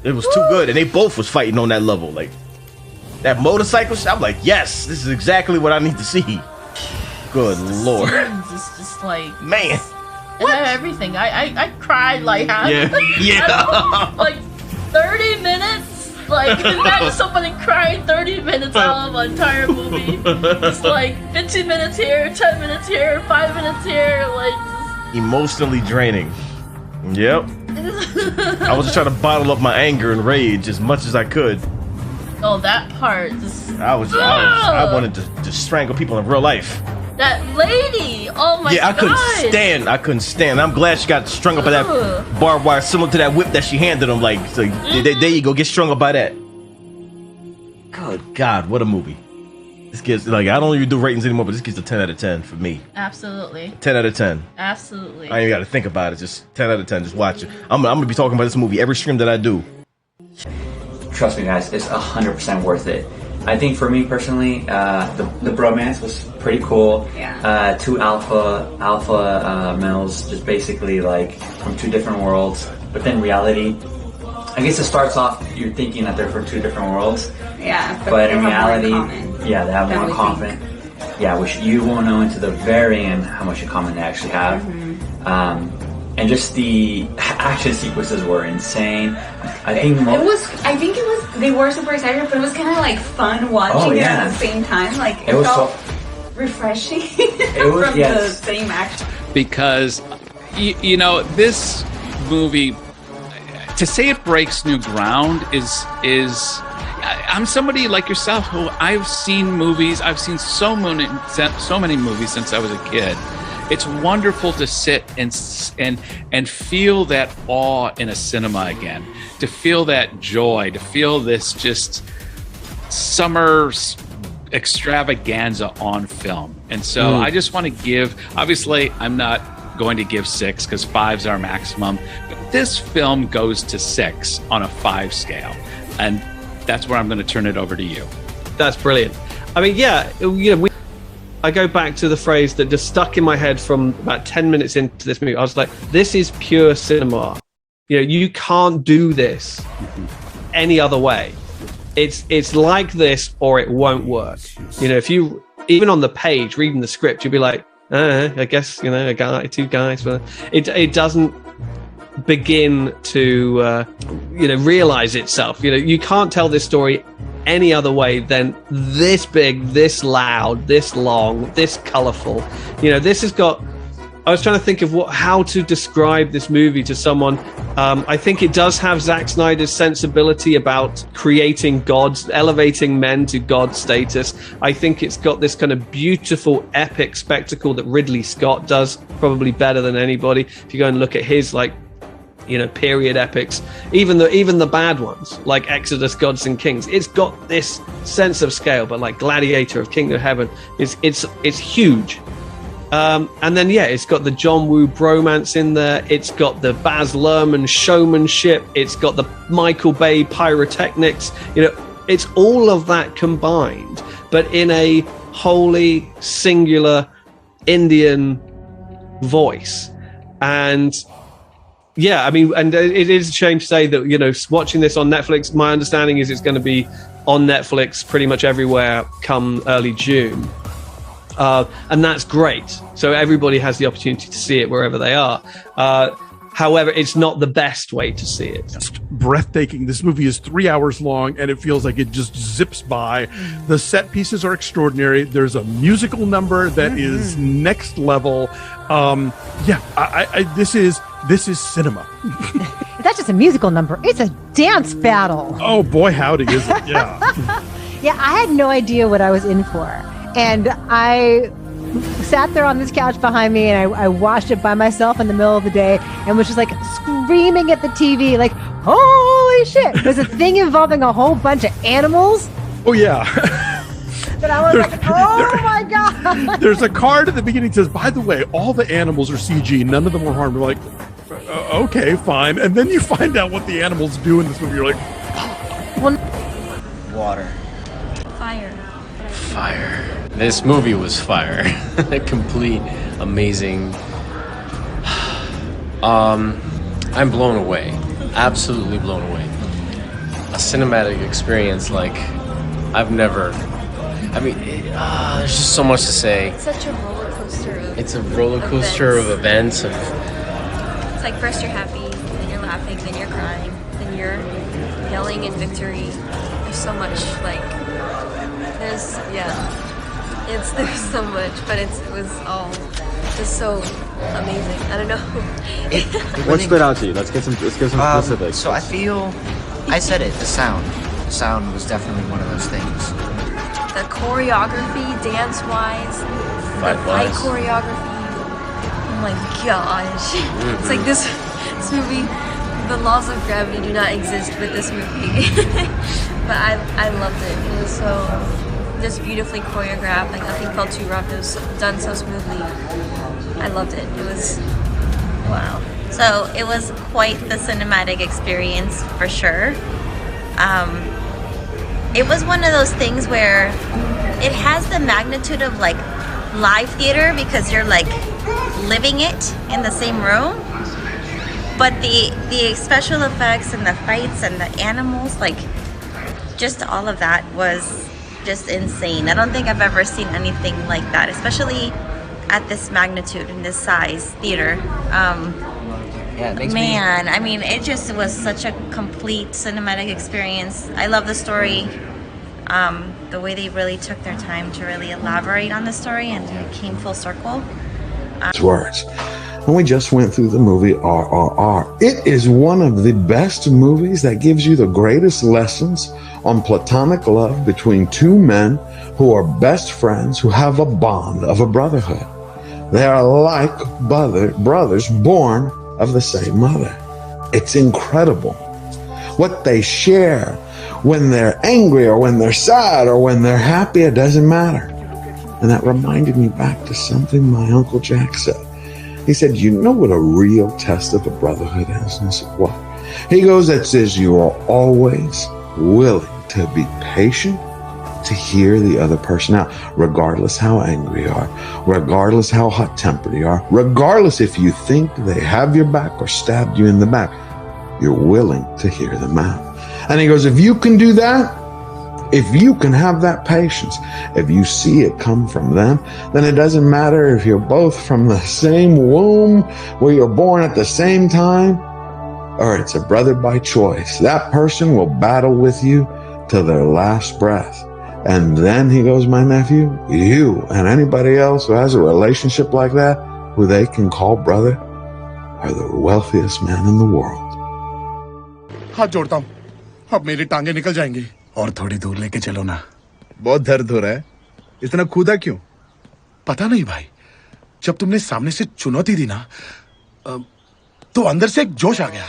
It was too good, and they both was fighting on that level. Like that motorcycle shit, I'm like, yes, this is exactly what I need to see. Good lord, it's just like man, everything. I cried like like 30 minutes. Like imagine somebody crying 30 minutes out of an entire movie. It's like 15 minutes here, 10 minutes here, 5 minutes here, like emotionally draining. Yep. I was just trying to bottle up my anger and rage as much as I could. Oh, that part. I wanted to strangle people in real life. That lady. Oh my god. Yeah, I couldn't stand. I'm glad she got strung up by that barbed wire, similar to that whip that she handed him. Like, so there you go, get strung up by that. Good God, what a movie! This gets like I don't even do ratings anymore, but this gets a 10 out of 10 for me. Absolutely. 10 out of 10. Absolutely. I ain't even got to think about it. Just 10 out of 10. Just watch it. I'm gonna be talking about this movie every stream that I do. Trust me, guys, it's 100% worth it. I think for me personally, the bromance was pretty cool. Yeah. Two alpha males, just basically like from two different worlds. But then reality, I guess it starts off you're thinking that they're from two different worlds. Yeah. But in reality, yeah, they have more in common. Yeah, which you won't know until the very end how much in common they actually have. Mm-hmm. And just the action sequences were insane. I think they were super excited, but it was kind of like fun watching it at the same time. Like it was felt refreshing. It was from the same action. Because you know, this movie, to say it breaks new ground is I'm somebody like yourself who I've seen movies. I've seen so many movies since I was a kid. It's wonderful to sit and feel that awe in a cinema again, to feel that joy, to feel this just summer extravaganza on film. And so I just want to give, obviously I'm not going to give 6 because 5's our maximum, but this film goes to 6 on a 5 scale. And that's where I'm going to turn it over to you. That's brilliant. I mean, yeah, you know, I go back to the phrase that just stuck in my head from about 10 minutes into this movie. I was like, this is pure cinema. You know, you can't do this any other way. It's like this or it won't work. You know, if you, even on the page, reading the script, you'll be like, I guess, you know, two guys. But it doesn't begin to, realize itself. You know, you can't tell this story any other way than this big, this loud, this long, this colorful. You know, this has got, I was trying to think of how to describe this movie to someone. I think it does have Zack Snyder's sensibility about creating gods, elevating men to god status. I think it's got this kind of beautiful epic spectacle that Ridley Scott does probably better than anybody. If you go and look at his, like, you know, period epics, even the bad ones like Exodus, Gods and Kings, it's got this sense of scale. But like Gladiator of Kingdom of Heaven, it's huge. And then it's got the John Woo bromance in there. It's got the Baz Luhrmann showmanship. It's got the Michael Bay pyrotechnics. You know, it's all of that combined, but in a wholly singular Indian voice. And yeah, I mean, and it is a shame to say that, you know, watching this on Netflix, my understanding is it's going to be on Netflix pretty much everywhere come early June. And that's great. So everybody has the opportunity to see it wherever they are. However, it's not the best way to see it. It's breathtaking. This movie is 3 hours long, and it feels like it just zips by. The set pieces are extraordinary. There's a musical number that is next level. This is cinema. That's just a musical number. It's a dance battle. Oh boy, howdy is it? Yeah. Yeah, I had no idea what I was in for. And I sat there on this couch behind me and I watched it by myself in the middle of the day and was just like screaming at the TV, like, holy shit. There's a thing involving a whole bunch of animals. Oh, yeah. But I was like, oh my God. There's a card at the beginning that says, by the way, all the animals are CG. None of them were harmed. We're like, okay, fine. And then you find out what the animals do in this movie. You're like, water. Fire. This movie was fire. Complete, amazing. I'm blown away. Absolutely blown away. a cinematic experience like I've never. I mean, there's just so much to say. It's such a roller coaster. It's a roller coaster of events. It's like first you're happy, then you're laughing, then you're crying, then you're yelling in victory. There's so much there's so much, but it was all just so amazing. I don't know. What stood out to you? Let's give some specifics. So I said it. The sound was definitely one of those things. The choreography, dance-wise, the fight choreography. Oh my gosh! It's like this movie. The laws of gravity do not exist with this movie. But I loved it. It was so just beautifully choreographed. Like nothing felt too rough. It was done so smoothly. I loved it. It was wow. So it was quite the cinematic experience for sure. It was one of those things where it has the magnitude of like live theater because you're like living it in the same room. But the special effects and the fights and the animals, like just all of that was just insane. I don't think I've ever seen anything like that, especially at this magnitude and this size theater. I mean, it just was such a complete cinematic experience. I love the story. The way they really took their time to really elaborate on the story and it came full circle. Words. And we just went through the movie RRR. It is one of the best movies that gives you the greatest lessons on platonic love between two men who are best friends, who have a bond of a brotherhood. They are like brothers born of the same mother. It's incredible what they share when they're angry or when they're sad or when they're happy. It doesn't matter. And that reminded me back to something my Uncle Jack said. He said, you know what a real test of a brotherhood is? And I said, what? He goes, it says you are always willing to be patient to hear the other person out, regardless how angry you are, regardless how hot-tempered you are, regardless if you think they have your back or stabbed you in the back, you're willing to hear them out. And he goes, if you can do that, if you can have that patience, if you see it come from them, then it doesn't matter if you're both from the same womb, where you're born at the same time, or it's a brother by choice. That person will battle with you till their last breath. And then he goes, my nephew, you and anybody else who has a relationship like that, who they can call brother, are the wealthiest man in the world. हाथ जोड़ता हूँ, अब मेरी टांगे निकल जाएंगी। और थोड़ी दूर लेके चलो ना। बहुत दर्द हो रहा है, इतना कूदा क्यों? पता नहीं भाई, जब तुमने सामने से चुनौती दी ना, तो अंदर से एक जोश आ गया।